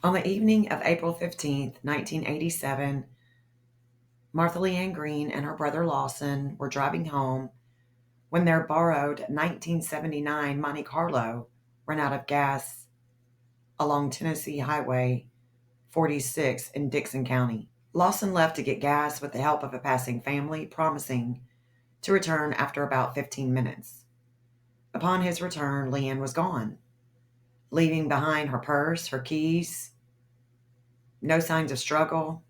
On the evening of April 15th, 1987, Martha Leanne Green and her brother Lawson were driving home when their borrowed 1979 Monte Carlo ran out of gas along Tennessee Highway 46 in Dickson County. Lawson left to get gas with the help of a passing family, promising to return after about 15 minutes. Upon his return, Leanne was gone, leaving behind her purse, her keys, no signs of struggle,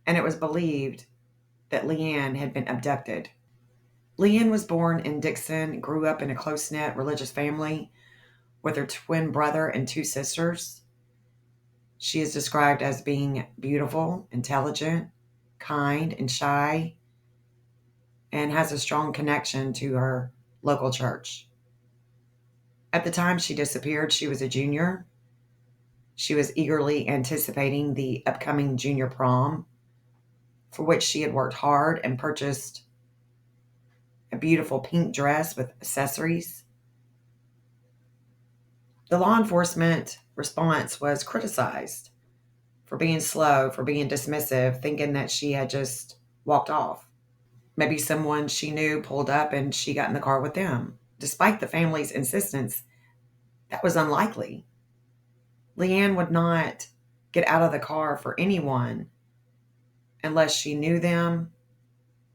and it was believed that Leanne had been abducted. Leanne was born in Dickson, grew up in a close knit religious family with her twin brother and two sisters. She is described as being beautiful, intelligent, kind, and shy, and has a strong connection to her local church. At the time she disappeared, she was a junior. She was eagerly anticipating the upcoming junior prom, for which she had worked hard and purchased a beautiful pink dress with accessories. The law enforcement response was criticized for being slow, for being dismissive, thinking that she had just walked off. Maybe someone she knew pulled up and she got in the car with them. Despite the family's insistence, that was unlikely. Leanne would not get out of the car for anyone unless she knew them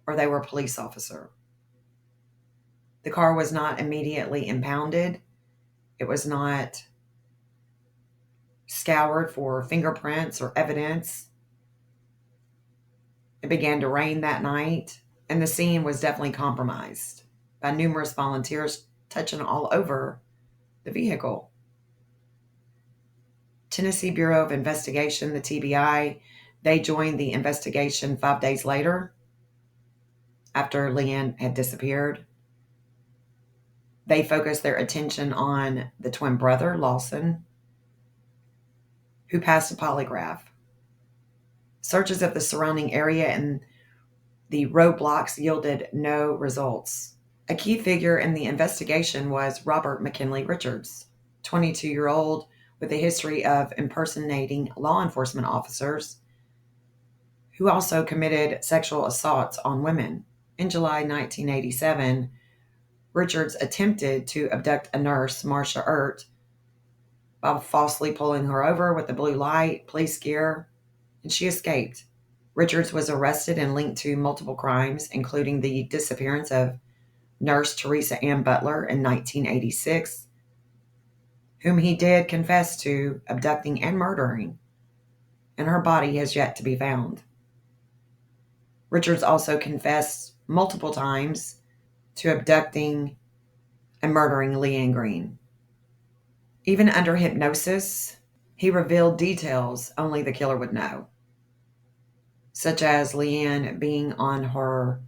or they were a police officer. The car was not immediately impounded. It was not scoured for fingerprints or evidence. It began to rain that night, and the scene was definitely compromised by numerous volunteers touching all over the vehicle. Tennessee Bureau of Investigation, the TBI, they joined the investigation 5 days later after Leanne had disappeared. They focused their attention on the twin brother, Lawson, who passed a polygraph. Searches of the surrounding area and the roadblocks yielded no results. A key figure in the investigation was Robert McKinley Richards, 22-year-old with a history of impersonating law enforcement officers who also committed sexual assaults on women. In July 1987, Richards attempted to abduct a nurse, Marcia Ert, by falsely pulling her over with a blue light, police gear, and she escaped. Richards was arrested and linked to multiple crimes, including the disappearance of nurse Teresa Ann Butler in 1986, whom he did confess to abducting and murdering, and her body has yet to be found. Richards also confessed multiple times to abducting and murdering Leanne Greene. Even under hypnosis, he revealed details only the killer would know, such as Leanne being on her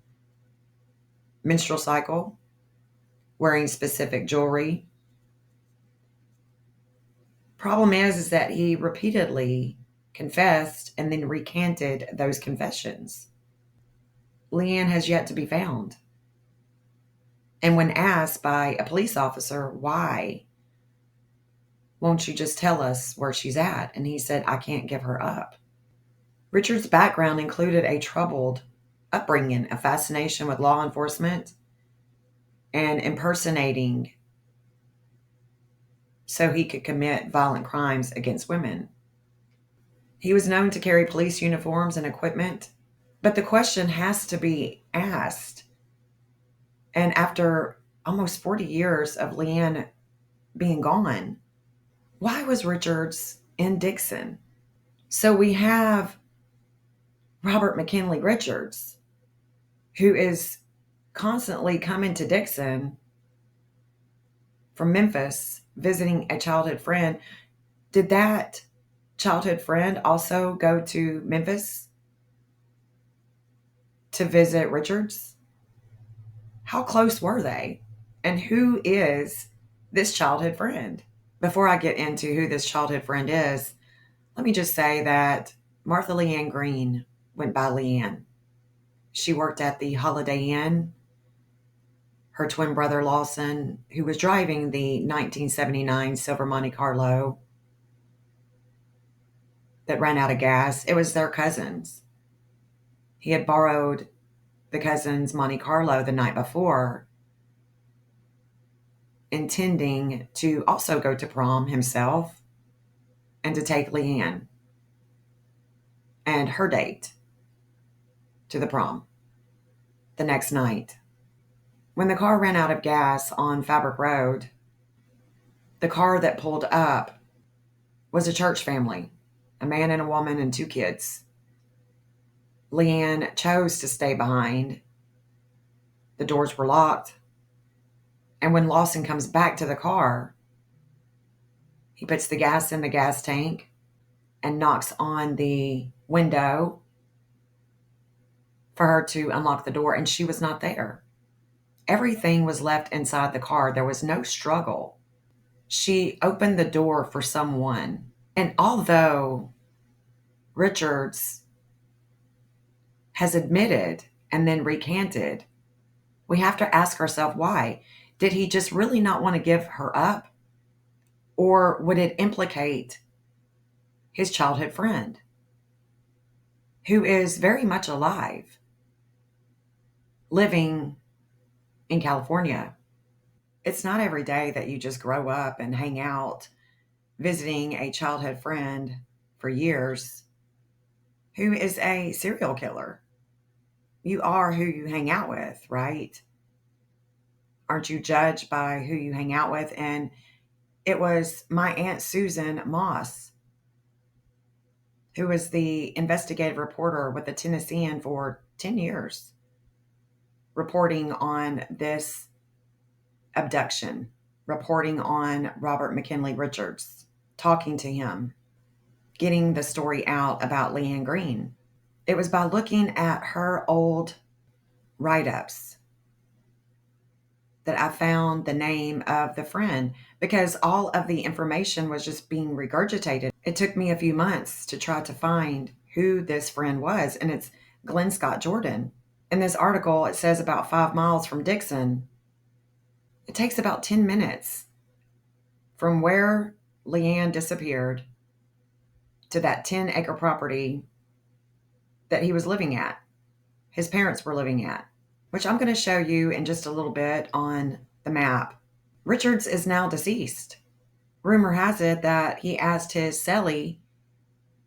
menstrual cycle, wearing specific jewelry. Problem is that he repeatedly confessed and then recanted those confessions. Leanne has yet to be found. And when asked by a police officer, why won't you just tell us where she's at? And he said, I can't give her up. Richard's background included a troubled upbringing, a fascination with law enforcement, and impersonating so he could commit violent crimes against women. He was known to carry police uniforms and equipment, but the question has to be asked. And after almost 40 years of Leanne being gone, why was Richards in Dickson? So we have Robert McKinley Richards, who is constantly coming to Dickson from Memphis, visiting a childhood friend. Did that childhood friend also go to Memphis to visit Richards? How close were they? And who is this childhood friend? Before I get into who this childhood friend is, let me just say that Martha Leanne Green went by Leanne. She worked at the Holiday Inn. Her twin brother Lawson, who was driving the 1979 Silver Monte Carlo, that ran out of gas. It was their cousins. He had borrowed the cousin's Monte Carlo the night before, intending to also go to prom himself and to take Leanne and her date to the prom the next night. When the car ran out of gas on Fabric Road, the car that pulled up was a church family, a man and a woman and 2 kids. Leanne chose to stay behind. The doors were locked. And when Lawson comes back to the car, he puts the gas in the gas tank and knocks on the window for her to unlock the door, and she was not there. Everything was left inside the car. There was no struggle. She opened the door for someone. And although Richards has admitted and then recanted, we have to ask ourselves why. Did he just really not want to give her up? Or would it implicate his childhood friend, who is very much alive, living in California? It's not every day that you just grow up and hang out visiting a childhood friend for years who is a serial killer. You are who you hang out with, right? Aren't you judged by who you hang out with? And it was my Aunt Susan Moss, who was the investigative reporter with the Tennessean for 10 years, reporting on this abduction, reporting on Robert McKinley Richards, talking to him, getting the story out about Leanne Greene. It was by looking at her old write-ups that I found the name of the friend, because all of the information was just being regurgitated. It took me a few months to try to find who this friend was, and it's Glenn Scott Jordan. In this article, it says about 5 miles from Dickson. It takes about 10 minutes from where Leanne disappeared to that 10-acre property that he was living at, his parents were living at, which I'm going to show you in just a little bit on the map. Richards is now deceased. Rumor has it that he asked his cellie,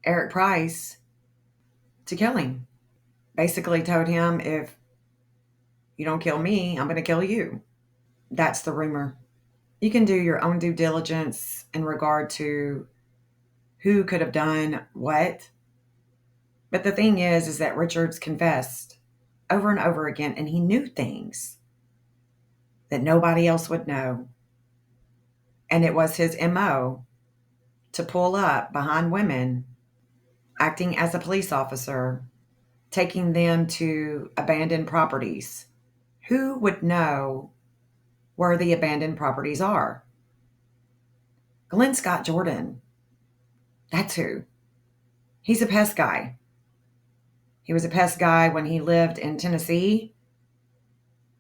Eric Price, to kill him. Basically told him, if you don't kill me, I'm going to kill you. That's the rumor. You can do your own due diligence in regard to who could have done what. But the thing is that Richards confessed over and over again, and he knew things that nobody else would know. And it was his MO to pull up behind women, acting as a police officer, taking them to abandoned properties. Who would know where the abandoned properties are? Glenn Scott Jordan. That's who. He's a pest guy. He was a pest guy when he lived in Tennessee,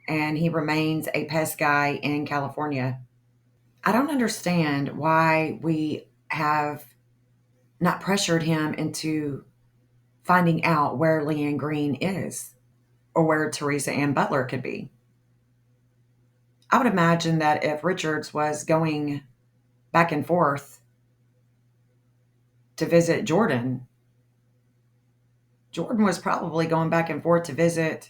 and he remains a pest guy in California. I don't understand why we have not pressured him into finding out where Leanne Greene is, or where Teresa Ann Butler could be. I would imagine that if Richards was going back and forth to visit Jordan, Jordan was probably going back and forth to visit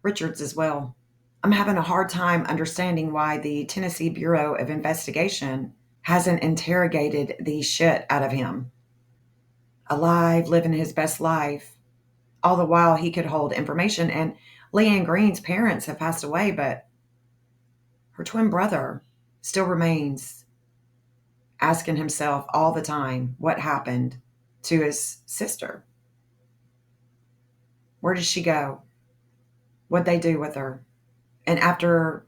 Richards as well. I'm having a hard time understanding why the Tennessee Bureau of Investigation hasn't interrogated the shit out of him. Alive, living his best life. All the while he could hold information. And Leanne Greene's parents have passed away, but her twin brother still remains asking himself all the time what happened to his sister. Where did she go? What'd they do with her? And after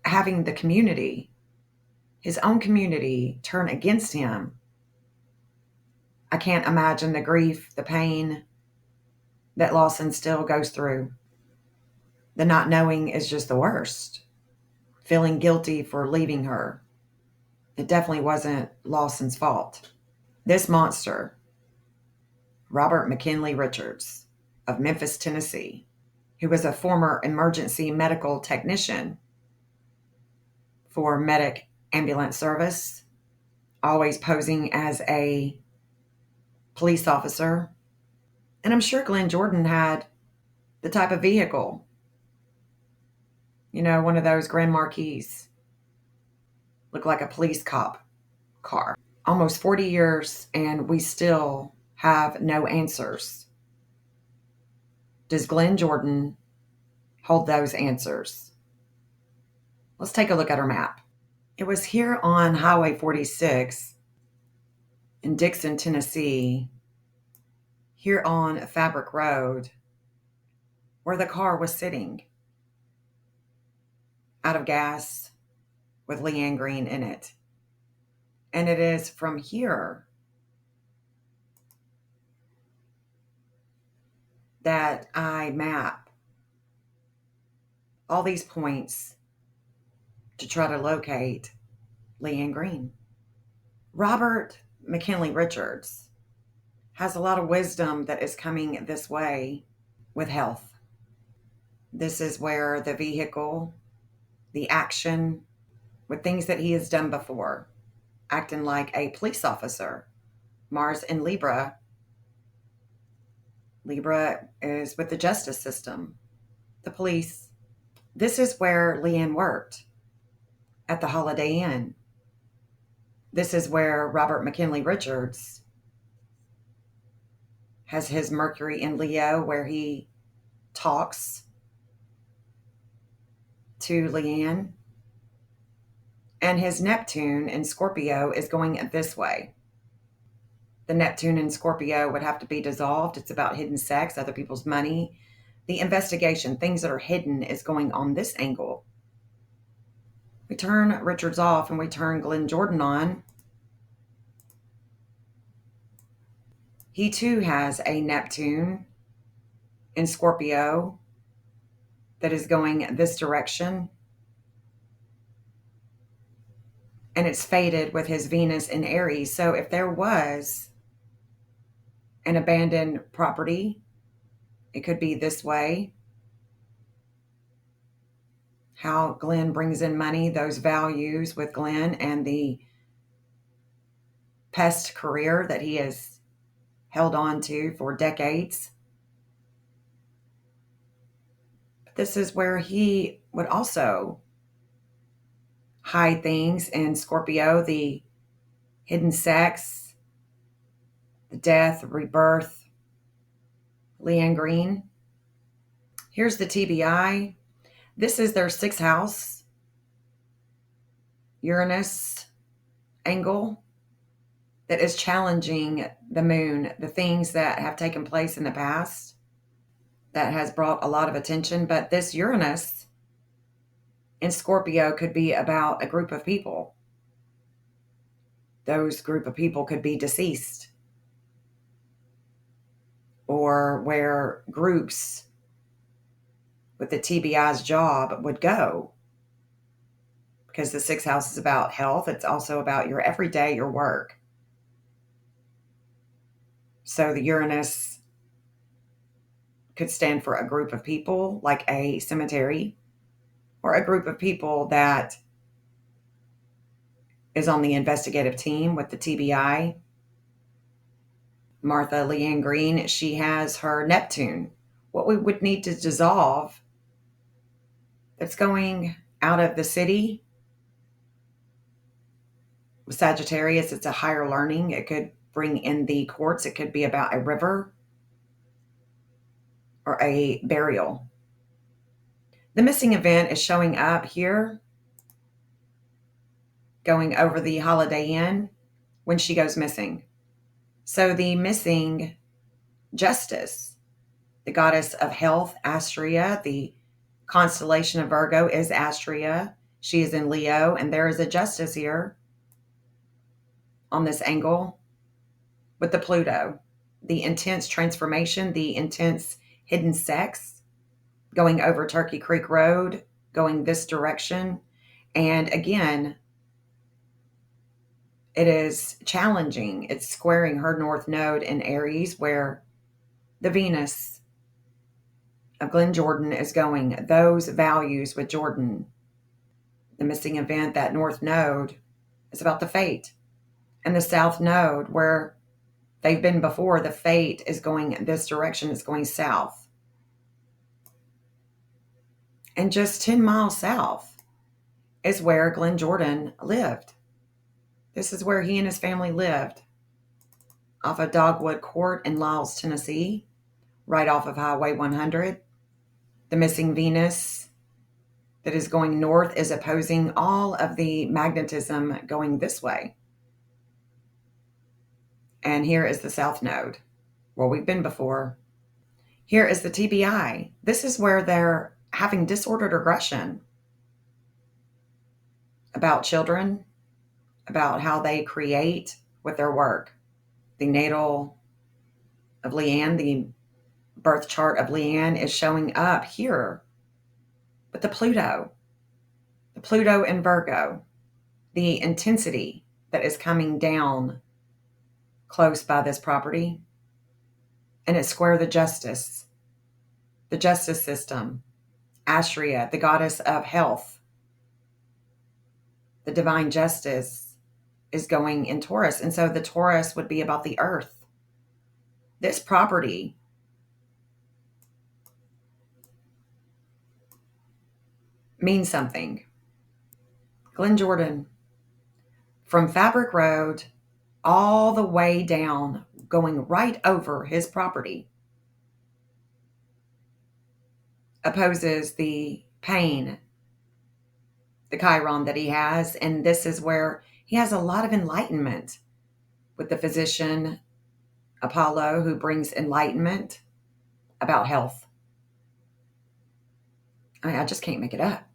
having the community, his own community, turn against him, I can't imagine the grief, the pain that Lawson still goes through. The not knowing is just the worst. Feeling guilty for leaving her. It definitely wasn't Lawson's fault. This monster Robert McKinley Richards of Memphis, Tennessee, who was a former emergency medical technician for medic ambulance service, always posing as a police officer. And I'm sure Glenn Jordan had the type of vehicle, one of those Grand Marquis, looked like a police cop car. Almost 40 years, and we still have no answers. Does Glenn Jordan hold those answers? Let's take a look at our map. It was here on Highway 46 in Dickson, Tennessee, here on Fabric Road, where the car was sitting, out of gas, with Leanne Greene in it. And it is from here that I map all these points to try to locate Leanne Greene. Robert McKinley Richards has a lot of wisdom that is coming this way with health. This is where the vehicle, the action, with things that he has done before, acting like a police officer. Mars in Libra. Libra is with the justice system, the police. This is where Leanne worked, at the Holiday Inn. This is where Robert McKinley Richards has his Mercury in Leo, where he talks to Leanne. And his Neptune in Scorpio is going this way. The Neptune in Scorpio would have to be dissolved. It's about hidden sex, other people's money. The investigation, things that are hidden, is going on this angle. We turn Richards off and we turn Glenn Jordan on. He too has a Neptune in Scorpio that is going this direction. And it's fated with his Venus in Aries. So if there was an abandoned property, it could be this way. How Glenn brings in money, those values with Glenn, and the pest career that he has held on to for decades. But this is where he would also hide things in Scorpio, the hidden sex, the death, rebirth. Leanne Greene. Here's the TBI. This is their sixth house, Uranus angle, that is challenging the moon, the things that have taken place in the past that has brought a lot of attention. But this Uranus in Scorpio could be about a group of people. Those group of people could be deceased, or where groups with the TBI's job would go. Because the sixth house is about health. It's also about your everyday, your work. So the Uranus could stand for a group of people, like a cemetery, or a group of people that is on the investigative team with the TBI. Martha Leanne Green, she has her Neptune. What we would need to dissolve that's going out of the city. With Sagittarius, it's a higher learning. It could bring in the courts. It could be about a river or a burial. The missing event is showing up here, going over the Holiday Inn when she goes missing. So the missing justice, the goddess of health, Astrea, the constellation of Virgo is Astrea. She is in Leo, and there is a justice here on this angle with the Pluto. The intense transformation, the intense hidden sex, going over Turkey Creek Road, going this direction. And again, It is challenging. It's squaring her north node in Aries, where the Venus of Glenn Jordan is going. Those values with Jordan, the missing event, that north node, is about the fate. And the south node, where they've been before, the fate is going this direction, it's going south. And just 10 miles south is where Glenn Jordan lived. This is where he and his family lived, off of Dogwood Court in Lyles, Tennessee, right off of Highway 100. The missing Venus that is going north is opposing all of the magnetism going this way. And here is the south node, where we've been before. Here is the TBI. This is where they're having disordered aggression about children, about how they create with their work. The natal of Leanne, the birth chart of Leanne, is showing up here with the Pluto in Virgo, the intensity that is coming down close by this property. And it's square the justice system, Astrea, the goddess of health. The divine justice is going in Taurus. And so the Taurus would be about the earth. This property means something. Glenn Jordan, from Fabric Road all the way down, going right over his property, opposes the pain, the Chiron that he has. And this is where he has a lot of enlightenment with the physician Apollo, who brings enlightenment about health. I just can't make it up.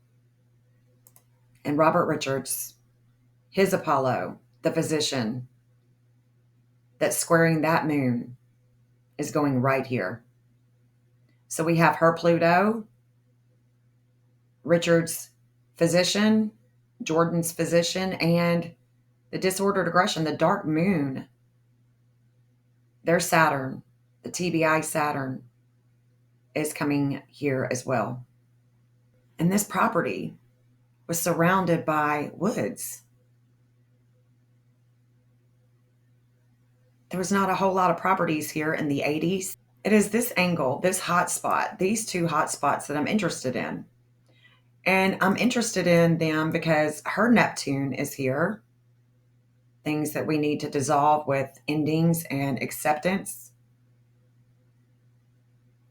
And Robert Richards, his Apollo, the physician that's squaring that moon, is going right here. So we have her Pluto, Richards' physician, Jordan's physician, and the disordered aggression, the dark moon. Their Saturn, the TBI Saturn, is coming here as well. And this property was surrounded by woods. There was not a whole lot of properties here in the 80s. It is this angle, this hot spot, these two hot spots that I'm interested in. And I'm interested in them because her Neptune is here. Things that we need to dissolve with endings and acceptance.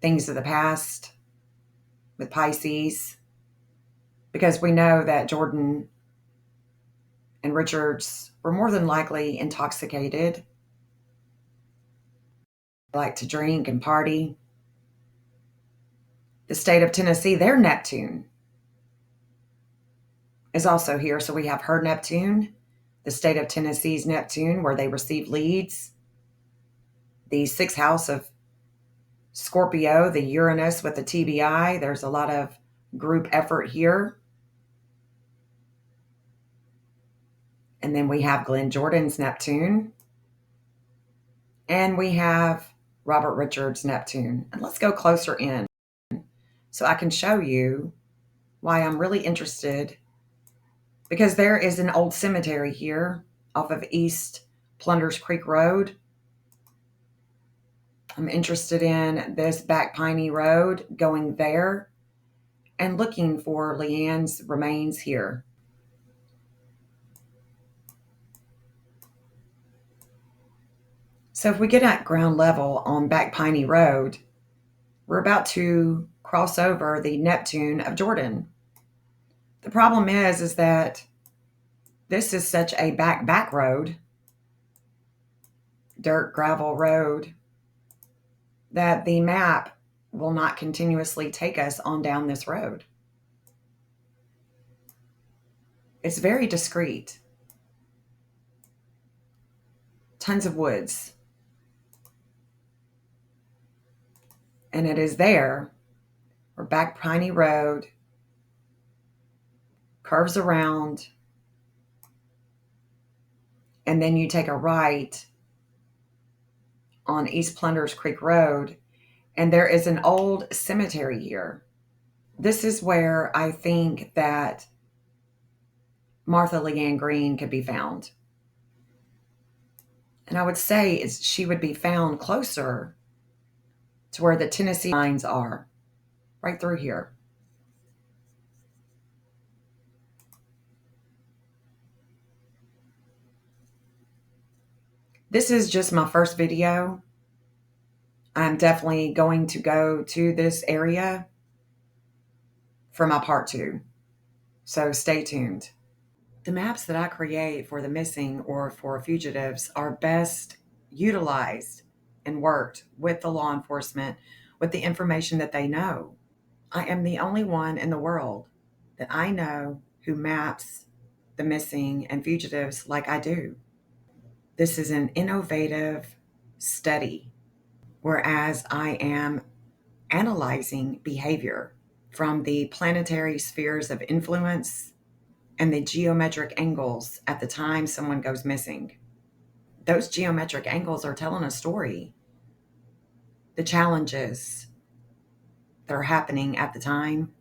Things of the past with Pisces. Because we know that Jordan and Richards were more than likely intoxicated. They like to drink and party. The state of Tennessee, their Neptune is also here. So we have her Neptune, the state of Tennessee's Neptune, where they receive leads. The sixth house of Scorpio, the Uranus with the TBI. There's a lot of group effort here. And then we have Glenn Jordan's Neptune. And we have Robert Richards' Neptune. And let's go closer in so I can show you why I'm really interested. Because there is an old cemetery here off of East Plunders Creek Road. I'm interested in this back Piney Road, going there and looking for Leanne's remains here. So if we get at ground level on back Piney Road, we're about to cross over the Neptune of Jordan. The problem is that this is such a back road, dirt gravel road, that the map will not continuously take us on down this road. It's very discreet. Tons of woods. And it is there where back Piney Road curves around and then you take a right on East Plunders Creek Road, and there is an old cemetery here. This is where I think that Martha Leanne Green could be found. And I would say she would be found closer to where the Tennessee lines are, right through here. This is just my first video. I'm definitely going to go to this area for my part 2. So stay tuned. The maps that I create for the missing or for fugitives are best utilized and worked with the law enforcement with the information that they know. I am the only one in the world that I know who maps the missing and fugitives like I do. This is an innovative study, whereas I am analyzing behavior from the planetary spheres of influence and the geometric angles at the time someone goes missing. Those geometric angles are telling a story. The challenges that are happening at the time,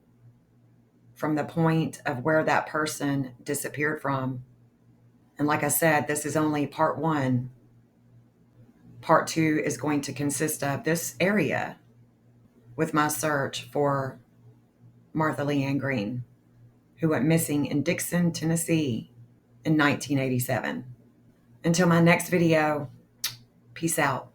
from the point of where that person disappeared from. And like I said, this is only part 1. Part 2 is going to consist of this area with my search for Martha Leanne Green, who went missing in Dickson, Tennessee in 1987. Until my next video, peace out.